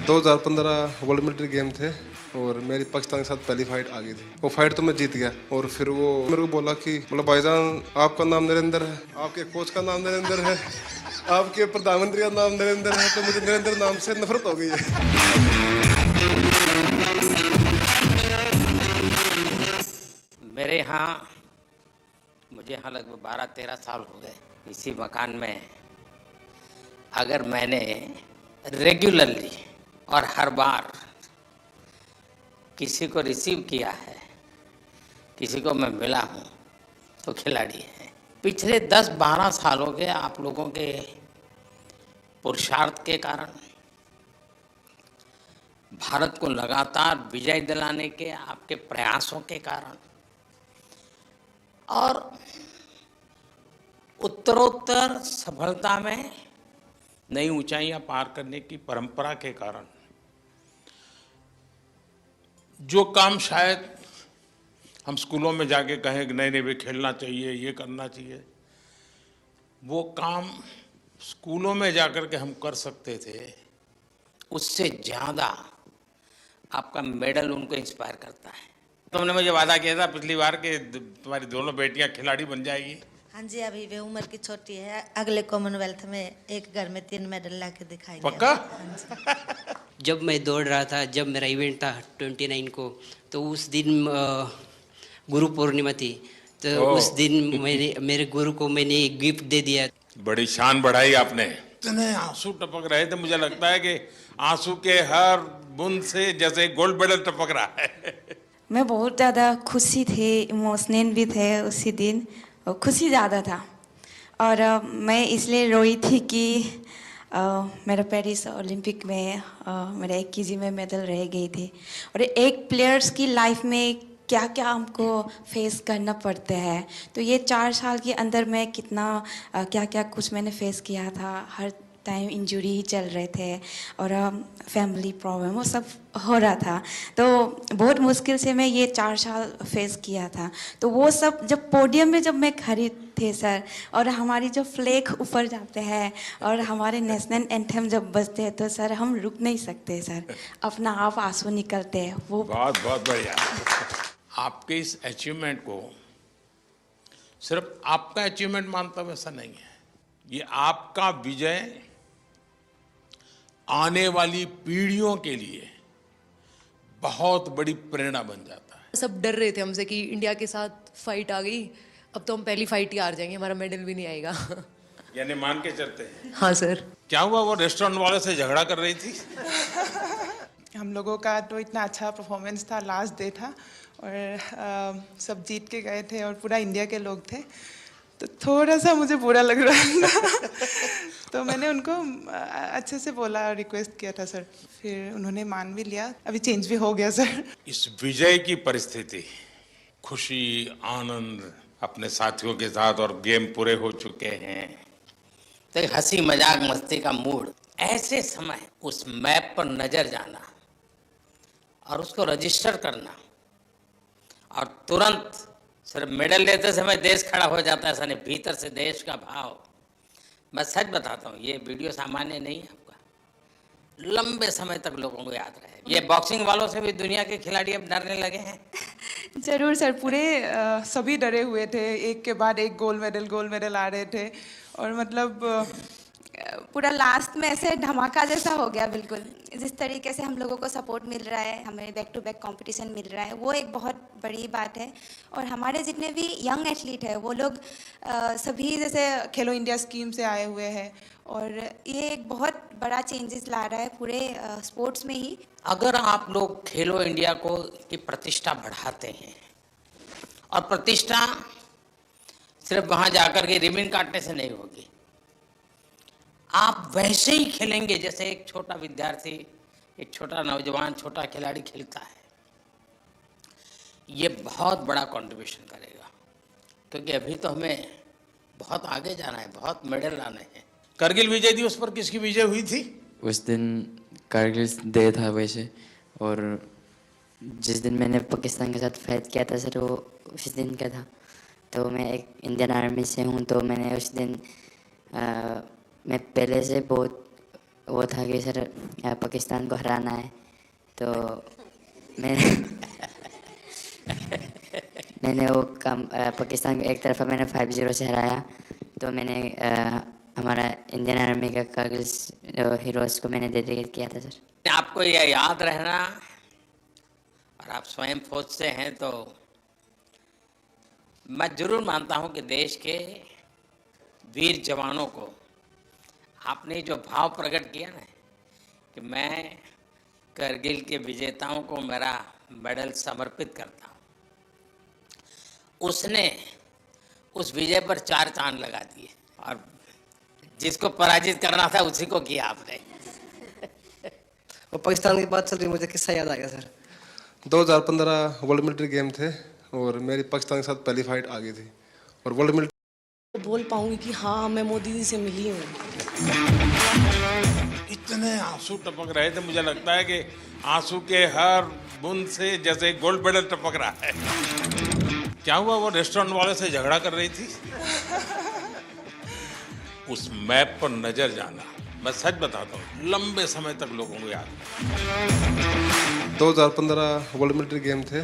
2015 world military game थे और मेरी पाकिस्तान के साथ पहली फाइट आ गई थी। वो फाइट तो मैं जीत गया और फिर वो मेरे को बोला कि मतलब भाईजान आपका नाम नरेंद्र है, आपके कोच का नाम नरेंद्र है, आपके प्रधानमंत्री का नाम नरेंद्र है, तो मुझे नरेंद्र नाम से नफरत हो गई है। मेरे यहाँ मुझे यहाँ लगभग 12-13 साल हो गए इसी मकान में। अगर मैंने रेगुलरली और हर बार किसी को रिसीव किया है, किसी को मैं मिला हूँ, तो खिलाड़ी है। पिछले 10-12 सालों के आप लोगों के पुरुषार्थ के कारण, भारत को लगातार विजय दिलाने के आपके प्रयासों के कारण और उत्तरोत्तर सफलता में नई ऊंचाइयां पार करने की परंपरा के कारण जो काम शायद हम स्कूलों में जाके कहें कि नहीं नहीं वे खेलना चाहिए, ये करना चाहिए, वो काम स्कूलों में जाकर के हम कर सकते थे, उससे ज़्यादा आपका मेडल उनको इंस्पायर करता है। तुमने मुझे वादा किया था पिछली बार कि तुम्हारी दोनों बेटियां खिलाड़ी बन जाएगी। हाँ जी, अभी वे उम्र की छोटी है, अगले कॉमनवेल्थ में एक घर में 3 मेडल ला के दिखाएंगे। पक्का? जब मैं दौड़ रहा था, जब मेरा इवेंट था 29 को, तो उस दिन गुरु पूर्णिमा थी, तो उस दिन मेरे गुरु को मैंने एक गिफ्ट दे दिया। बड़ी शान बढ़ाई आपने। इतने आंसू टपक रहे थे, मुझे लगता है कि आंसू के हर बूंद से जैसे गोल्ड मेडल टपक रहा है। मैं बहुत ज़्यादा खुशी थी, इमोशनल भी थे उसी दिन, और खुशी ज़्यादा था। और मैं इसलिए रोई थी कि मेरा पेरिस ओलंपिक में मेरा 1 केजी में मेडल रह गई थी। और एक प्लेयर्स की लाइफ में क्या क्या हमको फेस करना पड़ता है, तो ये 4 साल के अंदर मैं कितना क्या क्या कुछ मैंने फेस किया था। हर टाइम इंजरी ही चल रहे थे और फैमिली प्रॉब्लम वो सब हो रहा था, तो बहुत मुश्किल से मैं ये 4 साल फेस किया था। तो वो सब जब पोडियम में जब मैं खड़ी थे सर, और हमारी जो फ्लैग ऊपर जाते हैं और हमारे नेशनल एंथम जब बजते हैं, तो सर हम रुक नहीं सकते सर, अपना आप आंसू निकलते हैं। वो बहुत बहुत बढ़िया। आपके इस अचीवमेंट को सिर्फ आपका अचीवमेंट मानता हूं, ऐसा नहीं है। ये आपका विजय आने वाली पीढ़ियों के लिए बहुत बड़ी प्रेरणा बन जाता है। सब डर रहे थे हमसे कि इंडिया के साथ फाइट आ गई, अब तो हम पहली फाइट ही हार जाएंगे, हमारा मेडल भी नहीं आएगा। यानी मान के चलते हैं। हाँ सर। क्या हुआ, वो रेस्टोरेंट वाले से झगड़ा कर रही थी? हम लोगों का तो इतना अच्छा परफॉर्मेंस था, लास्ट डे था और सब जीत के गए थे और पूरा इंडिया के लोग थे, तो थोड़ा सा मुझे बुरा लग रहा था। तो मैंने उनको अच्छे से बोला, रिक्वेस्ट किया था सर, फिर उन्होंने मान भी लिया, अभी चेंज भी हो गया सर। इस विजय की परिस्थिति, खुशी, आनंद अपने साथियों के साथ, और गेम पूरे हो चुके हैं, तो एक हंसी मजाक मस्ती का मूड, ऐसे समय उस मैप पर नजर जाना और उसको रजिस्टर करना, और तुरंत सिर्फ मेडल लेते समय देश खड़ा हो जाता है, ऐसा नहीं, भीतर से देश का भाव। मैं सच बताता हूँ, ये वीडियो सामान्य नहीं है, आपका लंबे समय तक लोगों को याद रहे। ये बॉक्सिंग वालों से भी दुनिया के खिलाड़ी अब डरने लगे हैं। जरूर सर, पूरे सभी डरे हुए थे, एक के बाद एक गोल्ड मेडल आ रहे थे, और मतलब पूरा लास्ट में ऐसे धमाका जैसा हो गया बिल्कुल। जिस तरीके से हम लोगों को सपोर्ट मिल रहा है, हमें बैक टू बैक कंपटीशन मिल रहा है, वो एक बहुत बड़ी बात है। और हमारे जितने भी यंग एथलीट हैं, वो लोग सभी जैसे खेलो इंडिया स्कीम से आए हुए हैं, और ये एक बहुत बड़ा चेंजेस ला रहा है पूरे स्पोर्ट्स में ही। अगर आप लोग खेलो इंडिया को की प्रतिष्ठा बढ़ाते हैं, और प्रतिष्ठा सिर्फ वहां जाकर के रिबन काटने से नहीं होगी, आप वैसे ही खेलेंगे जैसे एक छोटा विद्यार्थी, एक छोटा नौजवान, छोटा खिलाड़ी खेलता है। ये बहुत बड़ा कंट्रीब्यूशन करेगा, क्योंकि अभी तो हमें बहुत आगे जाना है, बहुत मेडल लाने हैं। करगिल विजय दिवस पर किसकी विजय हुई थी? उस दिन कारगिल डे था वैसे, और जिस दिन मैंने पाकिस्तान के साथ फाइट किया था सर, वो उस दिन का था। तो मैं एक इंडियन आर्मी से हूँ, तो मैंने उस दिन मैं पहले से बहुत वो था कि सर पाकिस्तान को हराना है। तो मैंने मैंने वो काम पाकिस्तान को एक तरफा मैंने 5-0 से हराया। तो मैंने हमारा इंडियन आर्मी का कागज हीरोज़ को मैंने डेडिकेट किया था सर। आपको यह याद रहना, और आप स्वयं फौज से हैं, तो मैं जरूर मानता हूं कि देश के वीर जवानों को आपने जो भाव प्रकट किया ना कि मैं करगिल के विजेताओं को मेरा मेडल समर्पित करता हूं, उसने उस विजय पर 4 चांद लगा दिए, और जिसको पराजित करना था उसी को किया आपने। वो पाकिस्तान की बात चल रही, मुझे किस्सा याद आ गया सर। 2015 वर्ल्ड मिलिट्री गेम थे और मेरी पाकिस्तान के साथ पहली फाइट आ गई थी, और वर्ल्ड मिलिट्री बोल पाऊंगी कि हाँ मैं मोदी जी से मिली हूँ। इतने आंसू टपक रहे थे, मुझे लगता है कि आंसू के हर बूंद से जैसे गोल्ड मेडल टपक रहा है। क्या हुआ, वो रेस्टोरेंट वाले से झगड़ा कर रही थी? उस मैप पर नजर जाना, मैं सच बताता हूँ, लंबे समय तक लोगों को याद है। 2015 वर्ल्ड मिलिट्री गेम थे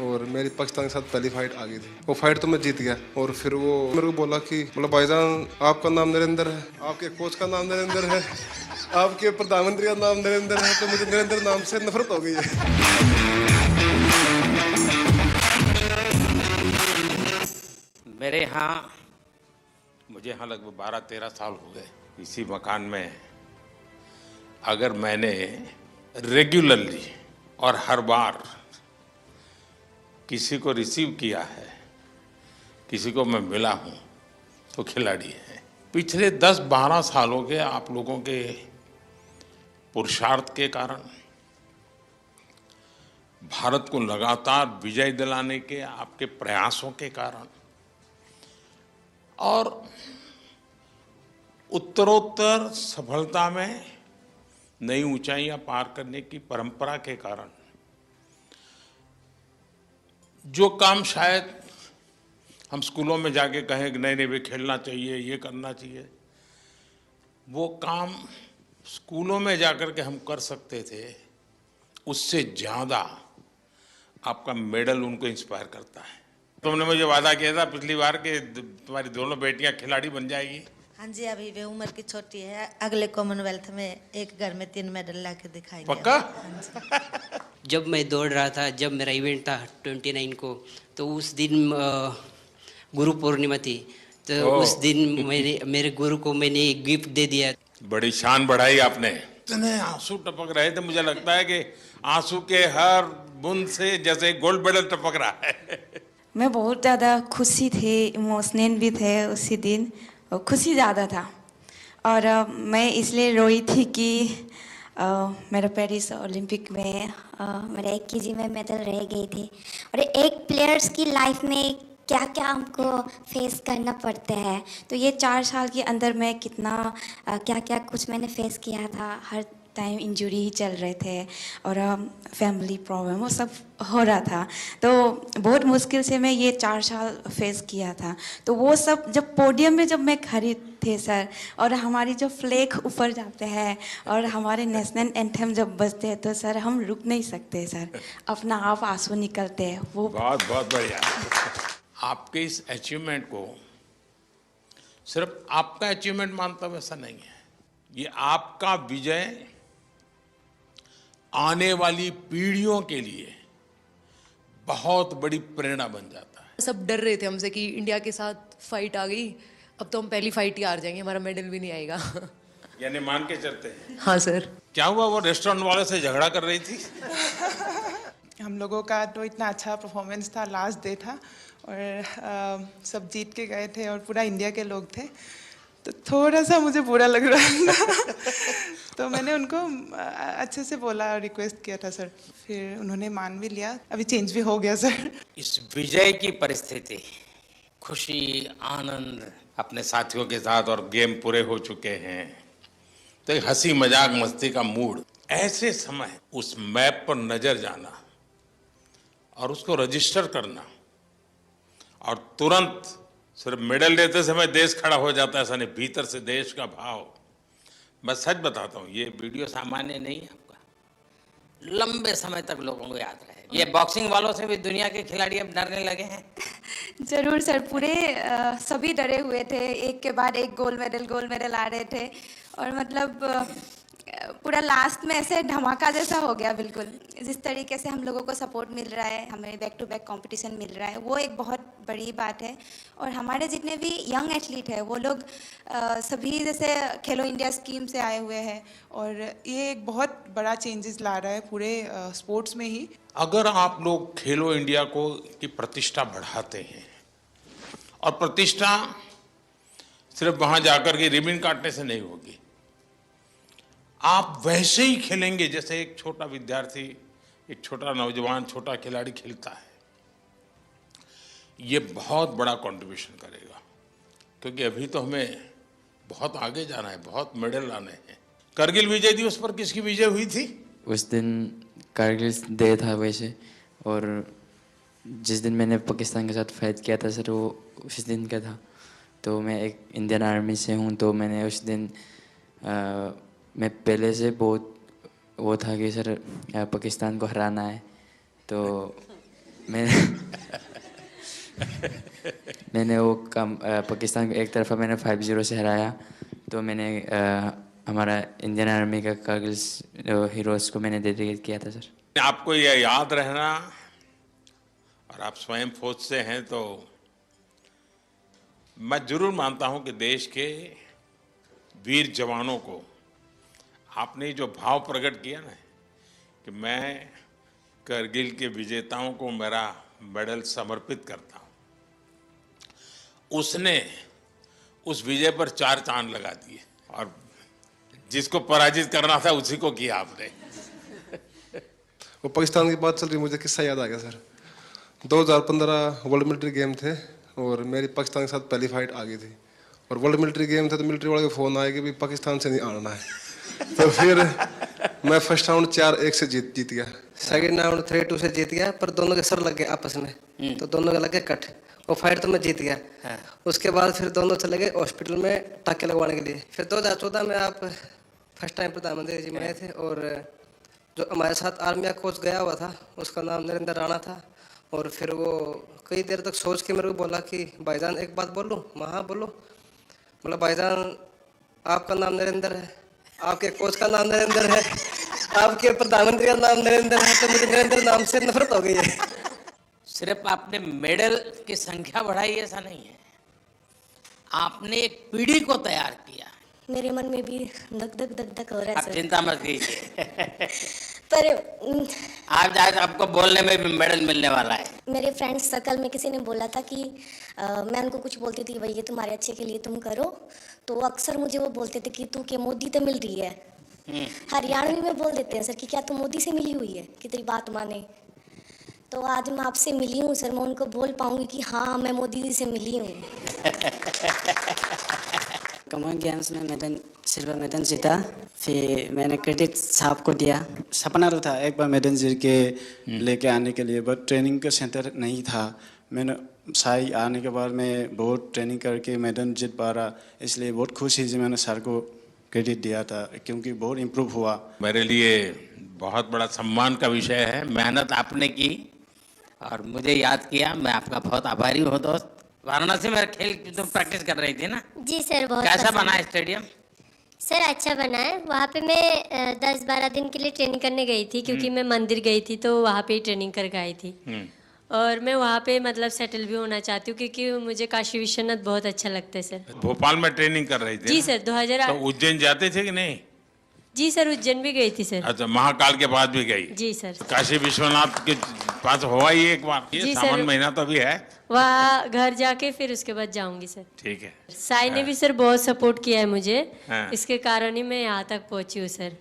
और मेरी पाकिस्तान के साथ पहली फाइट आ गई थी। वो फाइट तो मैं जीत गया, और फिर वो मेरे को बोला कि मतलब भाईजान आपका नाम नरेंद्र है, आपके कोच का नाम नरेंद्र है, आपके प्रधानमंत्री का नाम नरेंद्र है। तो मुझे नरेंद्र नाम से नफरत हो गई है। मेरे यहाँ, मुझे यहाँ लगभग 12-13 साल हो गए इसी मकान में। अगर मैंने रेगुलरली और हर बार किसी को रिसीव किया है, किसी को मैं मिला हूँ, तो खिलाड़ी है। पिछले 10-12 सालों के आप लोगों के पुरुषार्थ के कारण, भारत को लगातार विजय दिलाने के आपके प्रयासों के कारण, और उत्तरोत्तर सफलता में नई ऊंचाइयां पार करने की परंपरा के कारण, जो काम शायद हम स्कूलों में जाके कहें कि नहीं भी खेलना चाहिए, ये करना चाहिए, वो काम स्कूलों में जाकर के हम कर सकते थे, उससे ज़्यादा आपका मेडल उनको इंस्पायर करता है। तुमने मुझे वादा किया था पिछली बार कि तुम्हारी दोनों बेटियां खिलाड़ी बन जाएगी। हाँ जी, अभी वे उम्र की छोटी है, अगले कॉमनवेल्थ में एक घर में 3 मेडल ला के दिखाएंगे। पक्का? जब मैं दौड़ रहा था, जब मेरा इवेंट था 29 को, तो उस दिन गुरु पूर्णिमा थी। तो उस दिन मेरे गुरु को मैंने एक गिफ्ट दे दिया। बड़ी शान बढ़ाई आपने। इतने आंसू टपक रहे थे, मुझे लगता है कि आंसू के हर बूंद से जैसे गोल्ड मेडल टपक रहा है। मैं बहुत ज़्यादा खुशी थी, इमोशनल भी थे उसी दिन, और खुशी ज़्यादा था। और मैं इसलिए रोई थी कि मेरा पेरिस ओलंपिक में मेरा 1 केजी में मेडल रह गई थी। और एक प्लेयर्स की लाइफ में क्या क्या हमको फेस करना पड़ता है, तो ये 4 साल के अंदर मैं कितना क्या क्या कुछ मैंने फेस किया था। हर टाइम इंजरी ही चल रहे थे और फैमिली प्रॉब्लम वो सब हो रहा था, तो बहुत मुश्किल से मैं ये 4 साल फेस किया था। तो वो सब जब पोडियम में जब मैं खड़ी थे सर, और हमारी जो फ्लैग ऊपर जाते हैं और हमारे नेशनल एंथम जब बजते हैं, तो सर हम रुक नहीं सकते सर, अपना आप आंसू निकलते हैं। वो बहुत बहुत बढ़िया। आपके इस अचीवमेंट को सिर्फ आपका अचीवमेंट मानता हूं, ऐसा नहीं है। ये आपका विजय आने वाली पीढ़ियों के लिए बहुत बड़ी प्रेरणा बन जाता है। सब डर रहे थे हमसे कि इंडिया के साथ फाइट आ गई, अब तो हम पहली फाइट ही हार जाएंगे, हमारा मेडल भी नहीं आएगा। यानी मान के चलते हैं। हाँ सर। क्या हुआ, वो रेस्टोरेंट वाले से झगड़ा कर रही थी? हम लोगों का तो इतना अच्छा परफॉर्मेंस था, लास्ट डे था और सब जीत के गए थे और पूरा इंडिया के लोग थे, तो थोड़ा सा मुझे बुरा लग रहा था। तो मैंने उनको अच्छे से बोला और रिक्वेस्ट किया था सर, फिर उन्होंने मान भी लिया, अभी चेंज भी हो गया सर। इस विजय की परिस्थिति, खुशी, आनंद अपने साथियों के साथ, और गेम पूरे हो चुके हैं, तो एक हंसी मजाक मस्ती का मूड। ऐसे समय उस मैप पर नजर जाना और उसको रजिस्टर करना, और तुरंत सिर्फ मेडल लेते समय देश खड़ा हो जाता है, ऐसा नहीं, भीतर से देश का भाव। मैं सच बताता हूँ, ये वीडियो सामान्य नहीं है आपका, लंबे समय तक लोगों को याद रहे। ये बॉक्सिंग वालों से भी दुनिया के खिलाड़ी अब डरने लगे हैं। जरूर सर, पूरे सभी डरे हुए थे, एक के बाद एक गोल्ड मेडल आ रहे थे, और मतलब पूरा लास्ट में ऐसे धमाका जैसा हो गया बिल्कुल। जिस तरीके से हम लोगों को सपोर्ट मिल रहा है, हमें बैक टू बैक कंपटीशन मिल रहा है, वो एक बहुत बड़ी बात है। और हमारे जितने भी यंग एथलीट हैं वो लोग सभी जैसे खेलो इंडिया स्कीम से आए हुए हैं, और ये एक बहुत बड़ा चेंजेस ला रहा है पूरे स्पोर्ट्स में ही। अगर आप लोग खेलो इंडिया को की प्रतिष्ठा बढ़ाते हैं, और प्रतिष्ठा सिर्फ वहां जाकर के रिबन काटने से नहीं होगी, आप वैसे ही खेलेंगे जैसे एक छोटा विद्यार्थी, एक छोटा नौजवान, छोटा खिलाड़ी खेलता है, ये बहुत बड़ा कंट्रीब्यूशन करेगा। क्योंकि अभी तो हमें बहुत आगे जाना है, बहुत मेडल लाने हैं। करगिल विजय दिवस पर किसकी विजय हुई थी? उस दिन कारगिल डे था वैसे, और जिस दिन मैंने पाकिस्तान के साथ फाइट किया था सर, वो उस दिन का था। तो मैं एक इंडियन आर्मी से हूँ, तो मैंने उस दिन मैं पहले से बहुत वो था कि सर पाकिस्तान को हराना है। तो मैंने वो काम पाकिस्तान को एक तरफा मैंने 5-0 से हराया। तो मैंने हमारा इंडियन आर्मी का कारगिल हीरोज़ को मैंने डेडिकेट किया था सर। आपको ये याद रहना, और आप स्वयं फौज से हैं, तो मैं जरूर मानता हूं कि देश के वीर जवानों को आपने जो भाव प्रकट किया ना कि मैं करगिल के विजेताओं को मेरा मेडल समर्पित करता हूं, उसने उस विजय पर 4 चांद लगा दिए, और जिसको पराजित करना था उसी को किया आपने। वो पाकिस्तान की बात चल रही, मुझे किस्सा याद आ गया सर। 2015 वर्ल्ड मिलिट्री गेम थे, और मेरी पाकिस्तान के साथ पहली फाइट आ गई थी, और वर्ल्ड मिलिट्री गेम था, तो मिलिट्री वाले को फ़ोन आया कि भी पाकिस्तान से नहीं आना है। तो फिर मैं फर्स्ट राउंड 4-1 से जीत गया, सेकंड राउंड 3-2 से जीत गया, पर दोनों के सर लग गए आपस में, तो दोनों के लगे कट। वो फाइट तो मैं जीत गया। उसके बाद फिर दोनों चले गए हॉस्पिटल में टाँके लगवाने के लिए। फिर 2014 में आप फर्स्ट टाइम प्रधानमंत्री जी बने थे, और जो हमारे साथ आर्मी का कोच गया हुआ था उसका नाम नरेंद्र राणा था। और फिर वो कई देर तक सोच के मेरे को बोला कि भाईजान एक बात बोलूं? हाँ बोलो। बोला भाईजान आपका नाम नरेंद्र है, आपके कोच का नाम नरेंद्र है, आपके प्रधानमंत्री का नाम नरेंद्र है, तो मुझे नरेंद्र नाम से नफरत हो गई है। सिर्फ आपने मेडल की संख्या बढ़ाई ऐसा नहीं है, आपने एक पीढ़ी को तैयार किया। मेरे मन में भी धक धक हो रहा है आप सर। चिंता मत कीजिए, पर आज आपको बोलने में भी मेडल मिलने वाला है। मेरे फ्रेंड्स सर्कल में किसी ने बोला था कि मैं उनको कुछ बोलती थी, भाई ये तुम्हारे अच्छे के लिए तुम करो, तो अक्सर मुझे वो बोलते थे कि तू क्या मोदी से मिल रही है। हरियाणवी में बोल देते हैं सर कि क्या तू मोदी से मिली हुई है कि तेरी बात माने। तो आज मैं आपसे मिली हूँ सर, मैं उनको बोल पाऊंगी कि हाँ मैं मोदी जी से मिली हूँ। कॉमन गेम्स में मैंने सिल्वर मेडल जीता, फिर मैंने क्रेडिट साहब को दिया। सपना तो था एक बार मेडल जीत के लेके आने के लिए, बट ट्रेनिंग का सेंटर नहीं था। मैंने साई आने के बाद मैं बहुत ट्रेनिंग करके मेडल जीत पा रहा, इसलिए बहुत खुशी जी मैंने सर को क्रेडिट दिया था, क्योंकि बहुत इम्प्रूव हुआ। मेरे लिए बहुत बड़ा सम्मान का विषय है। मेहनत आपने की और मुझे याद किया, मैं आपका बहुत आभारी हूँ दोस्त। वाराणसी में खेल तुम प्रैक्टिस कर रही थी ना? जी सर, बहुत कैसा बना है स्टेडियम? सर अच्छा बना है। वहाँ पे मैं 10-12 दिन के लिए ट्रेनिंग करने गई थी, क्योंकि मैं मंदिर गई थी तो वहाँ पे ही ट्रेनिंग करके आई थी। और मैं वहाँ पे मतलब सेटल भी होना चाहती हूँ, क्योंकि मुझे काशी विश्वनाथ बहुत अच्छा लगता है सर। भोपाल में ट्रेनिंग कर रही थी? जी सर, 2008। तो उज्जैन जाते थे कि नहीं? जी सर, उज्जैन भी गई थी सर। अच्छा, महाकाल के पास भी गई? जी सर। काशी विश्वनाथ के पास हुआ ही एक बार? ये सावन महीना तो अभी है। वहाँ घर जाके फिर उसके बाद जाऊंगी सर। ठीक है। साई ने भी सर बहुत सपोर्ट किया है मुझे, हाँ। इसके कारण ही मैं यहाँ तक पहुँची हूँ सर।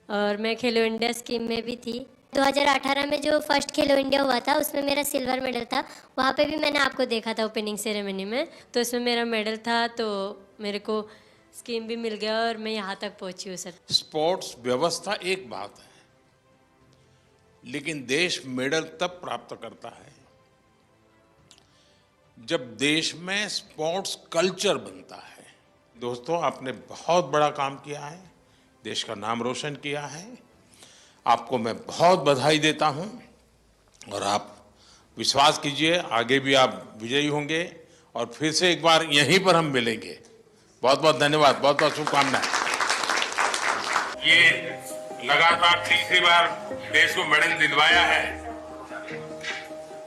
और मैं खेलो इंडिया स्कीम में भी थी। 2018 में जो फर्स्ट खेलो इंडिया हुआ था उसमें मेरा सिल्वर मेडल था। वहाँ पे भी मैंने आपको देखा था ओपनिंग सेरेमनी में, तो इसमें मेरा मेडल था, तो मेरे को स्कीम भी मिल गया और मैं यहाँ तक पहुँची हूँ सर। स्पोर्ट्स व्यवस्था एक बात है, लेकिन देश मेडल तब प्राप्त करता है जब देश में स्पोर्ट्स कल्चर बनता है। दोस्तों, आपने बहुत बड़ा काम किया है। देश का नाम रोशन किया है। आपको मैं बहुत बधाई देता हूं और आप विश्वास कीजिए आगे भी आप विजयी होंगे और फिर से एक बार यहीं पर हम मिलेंगे। बहुत बहुत धन्यवाद, बहुत बहुत शुभकामनाएं। ये लगातार तीसरी बार देश को मेडल दिलवाया है।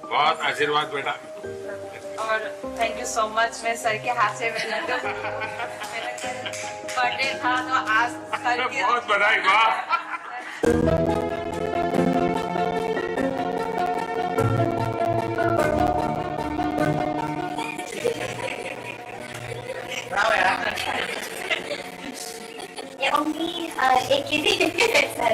बहुत आशीर्वाद बेटा। और थैंक यू सो मच। मैं सर के हाथ से बर्थडे था तो आज सर के बहुत बधाई। वाह। ये only एक ही दिन सर।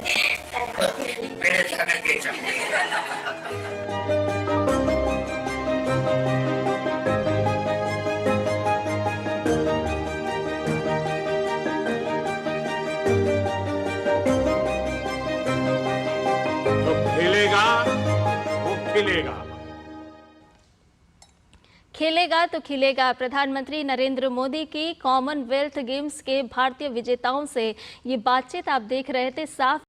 जो खेलेगा वो खिलेगा। खेलेगा तो खिलेगा। प्रधानमंत्री नरेंद्र मोदी की कॉमनवेल्थ गेम्स के भारतीय विजेताओं से ये बातचीत आप देख रहे थे। साफ